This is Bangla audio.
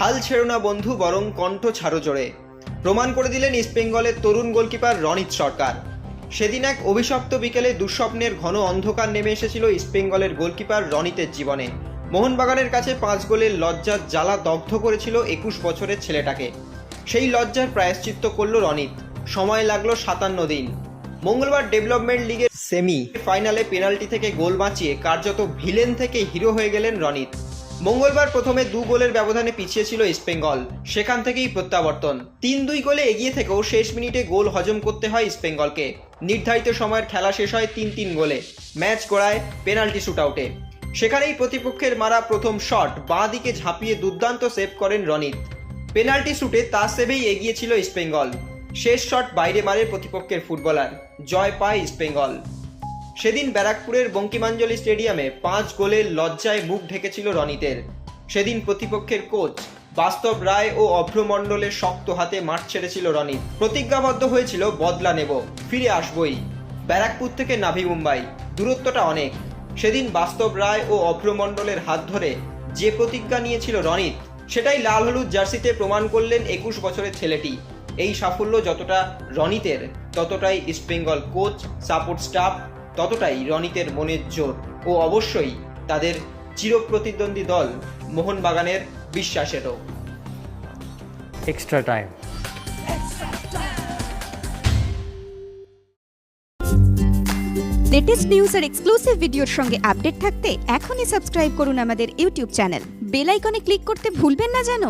হাল ছেড়ো না বন্ধু, বরং কণ্ঠ ছাড়ো জোরে, প্রমাণ করে দিলেন ইস্টবেঙ্গলের তরুণ গোলকিপার রনিত সরকার। সেদিন এক অভিশপ্ত বিকেলে দুঃস্বপ্নের ঘন অন্ধকার নেমে এসেছিল ইস্টবেঙ্গলের গোলকিপার রনিতের জীবনে। মোহনবাগানের কাছে 5 গোলের লজ্জার জ্বালা দগ্ধ করেছিল 21 বছরের ছেলেটাকে। সেই লজ্জার প্রায়শ্চিত্ত করল রনিত। সময় লাগলো 57 দিন। মঙ্গলবার ডেভেলপমেন্ট লিগের সেমি ফাইনালে পেনাল্টি থেকে গোল বাঁচিয়ে কার্যত ভিলেন থেকে হিরো হয়ে গেলেন রনিত। মঙ্গলবার প্রথমে 2 গোলের ব্যবধানে পিছিয়ে ছিল ইস্টবেঙ্গল, সেখান থেকেই প্রত্যাবর্তন। 3-2 গোলে এগিয়ে থেকেও শেষ মিনিটে গোল হজম করতে হয় ইস্টবেঙ্গলকে। নির্ধারিত সময়ের খেলা শেষ হয় 3-3 গোলে। ম্যাচ গড়ায় পেনাল্টি শুটআউটে। সেখানেই প্রতিপক্ষের মারা প্রথম শট বাঁ দিকে ঝাঁপিয়ে দুর্দান্ত সেভ করেন রনিত। পেনাল্টি শুটে তার সেভেই এগিয়ে ছিল ইস্টবেঙ্গল। শেষ শট বাইরে মারে প্রতিপক্ষের ফুটবলার। জয় পায় ইস্টবেঙ্গল। সেদিন ব্যারাকপুরের বঙ্কিমাঞ্জলি স্টেডিয়ামে 5 গোলের লজ্জায় মুখ ঢেকেছিল রনিতের। সেদিন প্রতিপক্ষের কোচ বাস্তব রায় ও অভ্র মণ্ডলের শক্ত হাতে মাঠ ছেড়েছিল রনিত। প্রতিজ্ঞাবদ্ধ হয়েছিল বদলা নেব, ফিরে আসবই। ব্যারাকপুর থেকে নাভি মুম্বাই দূরত্বটা অনেক। সেদিন বাস্তব রায় ও অভ্র মণ্ডলের হাত ধরে যে প্রতিজ্ঞা নিয়েছিল রনিত, সেটাই লাল হলুদ জার্সিতে প্রমাণ করলেন 21 বছরের ছেলেটি। এই সাফল্য যতটা রনিতের, ততটাই ইস্টবেঙ্গল কোচ, সাপোর্ট স্টাফ, ততটাই রনিতের মনের জোর ও অবশ্যই তাদের চিরপ্রতিদ্বন্দ্বী দল মোহনবাগানের বিশ্বাসেরও। Extra time. লেটেস্ট নিউজ আর এক্সক্লুসিভ ভিডিওর সঙ্গে আপডেট থাকতে এখনই সাবস্ক্রাইব করুন আমাদের ইউটিউব চ্যানেল। বেল আইকনে ক্লিক করতে ভুলবেন না যেন।